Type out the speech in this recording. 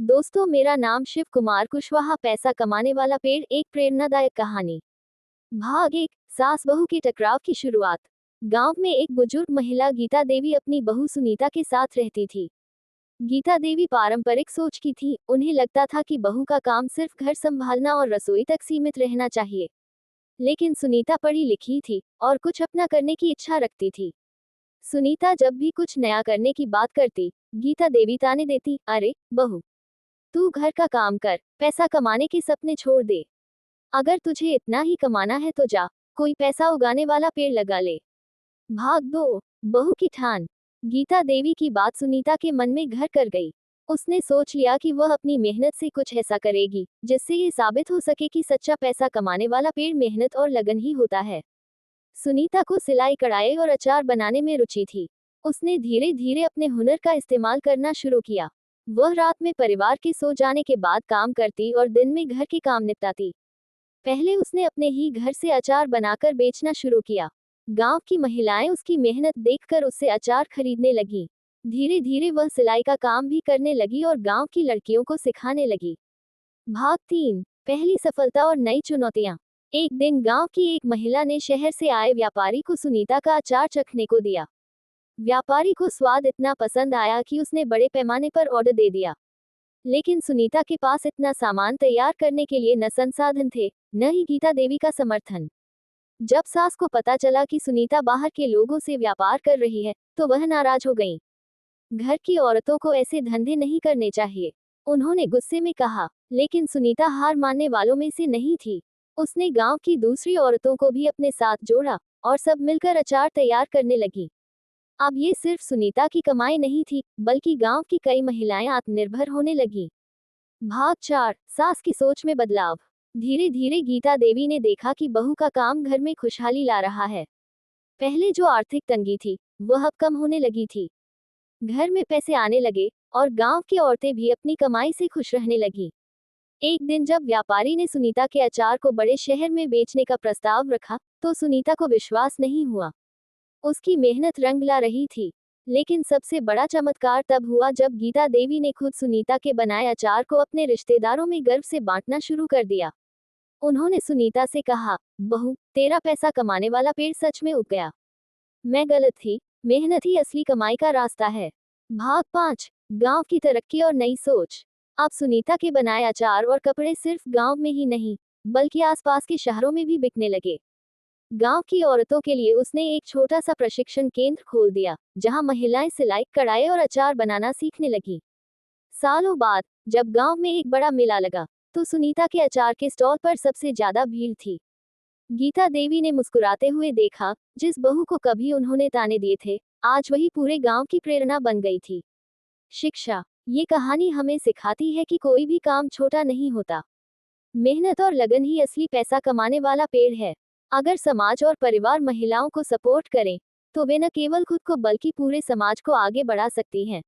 दोस्तों, मेरा नाम शिव कुमार कुशवाहा। पैसा कमाने वाला पेड़, एक प्रेरणादायक कहानी। भाग एक। सास बहू के टकराव की शुरुआत। गांव में एक बुजुर्ग महिला गीता देवी अपनी बहू सुनीता के साथ रहती थी। गीता देवी पारंपरिक सोच की थी। उन्हें लगता था कि बहू का काम सिर्फ घर संभालना और रसोई तक सीमित रहना चाहिए। लेकिन सुनीता पढ़ी लिखी थी और कुछ अपना करने की इच्छा रखती थी। सुनीता जब भी कुछ नया करने की बात करती, गीता देवी ताने देती, अरे बहू, तू घर का काम कर, पैसा कमाने के सपने छोड़ दे। अगर तुझे इतना ही कमाना है तो जा, कोई पैसा उगाने वाला पेड़ लगा ले। भाग दो। बहू की ठान। गीता देवी की बात सुनीता के मन में घर कर गई। उसने सोच लिया कि वह अपनी मेहनत से कुछ ऐसा करेगी जिससे ये साबित हो सके कि सच्चा पैसा कमाने वाला पेड़ मेहनत और लगन ही होता है। सुनीता को सिलाई कढ़ाई और अचार बनाने में रुचि थी। उसने धीरे धीरे अपने हुनर का इस्तेमाल करना शुरू किया। वह रात में परिवार के सो जाने के बाद काम करती और दिन में घर के काम निपटाती। पहले उसने अपने ही घर से अचार बनाकर बेचना शुरू किया। गांव की महिलाएं उसकी मेहनत देखकर उससे अचार खरीदने लगी। धीरे धीरे वह सिलाई का काम भी करने लगी और गांव की लड़कियों को सिखाने लगी। भाग 3। पहली सफलता और नई चुनौतियां। एक दिन गांव की एक महिला ने शहर से आए व्यापारी को सुनीता का अचार चखने को दिया। व्यापारी को स्वाद इतना पसंद आया कि उसने बड़े पैमाने पर ऑर्डर दे दिया। लेकिन सुनीता के पास इतना सामान तैयार करने के लिए न संसाधन थे, न ही गीता देवी का समर्थन। जब सास को पता चला कि सुनीता बाहर के लोगों से व्यापार कर रही है, तो वह नाराज हो गईं। घर की औरतों को ऐसे धंधे नहीं करने चाहिए, उन्होंने गुस्से में कहा। लेकिन सुनीता हार मानने वालों में से नहीं थी। उसने गांव की दूसरी औरतों को भी अपने साथ जोड़ा और सब मिलकर अचार तैयार करने लगी। अब ये सिर्फ सुनीता की कमाई नहीं थी, बल्कि गांव की कई महिलाएं आत्मनिर्भर होने लगी। भाग 4। सास की सोच में बदलाव। धीरे धीरे गीता देवी ने देखा कि बहू का काम घर में खुशहाली ला रहा है। पहले जो आर्थिक तंगी थी, वह अब कम होने लगी थी। घर में पैसे आने लगे और गांव की औरतें भी अपनी कमाई से खुश रहने लगी। एक दिन जब व्यापारी ने सुनीता के अचार को बड़े शहर में बेचने का प्रस्ताव रखा, तो सुनीता को विश्वास नहीं हुआ। उसकी मेहनत रंग ला रही थी। लेकिन सबसे बड़ा चमत्कार तब हुआ जब गीता देवी ने खुद सुनीता के बनाए अचार को अपने रिश्तेदारों में गर्व से बांटना शुरू कर दिया। उन्होंने सुनीता से कहा, बहू, तेरा पैसा कमाने वाला पेड़ सच में उग गया। मैं गलत थी, मेहनत ही असली कमाई का रास्ता है। भाग 5। गांव की तरक्की और नई सोच। अब सुनीता के बनाए अचार और कपड़े सिर्फ गांव में ही नहीं, बल्कि आसपास के शहरों में भी बिकने लगे। गांव की औरतों के लिए उसने एक छोटा सा प्रशिक्षण केंद्र खोल दिया, जहां महिलाएं सिलाई कढ़ाई और अचार बनाना सीखने लगी। सालों बाद जब गांव में एक बड़ा मेला लगा, तो सुनीता के अचार के स्टॉल पर सबसे ज्यादा भीड़ थी। गीता देवी ने मुस्कुराते हुए देखा, जिस बहू को कभी उन्होंने ताने दिए थे, आज वही पूरे गांव की प्रेरणा बन गई थी। शिक्षा। ये कहानी हमें सिखाती है कि कोई भी काम छोटा नहीं होता। मेहनत और लगन ही असली पैसा कमाने वाला पेड़ है। अगर समाज और परिवार महिलाओं को सपोर्ट करें, तो वे न केवल खुद को बल्कि पूरे समाज को आगे बढ़ा सकती हैं।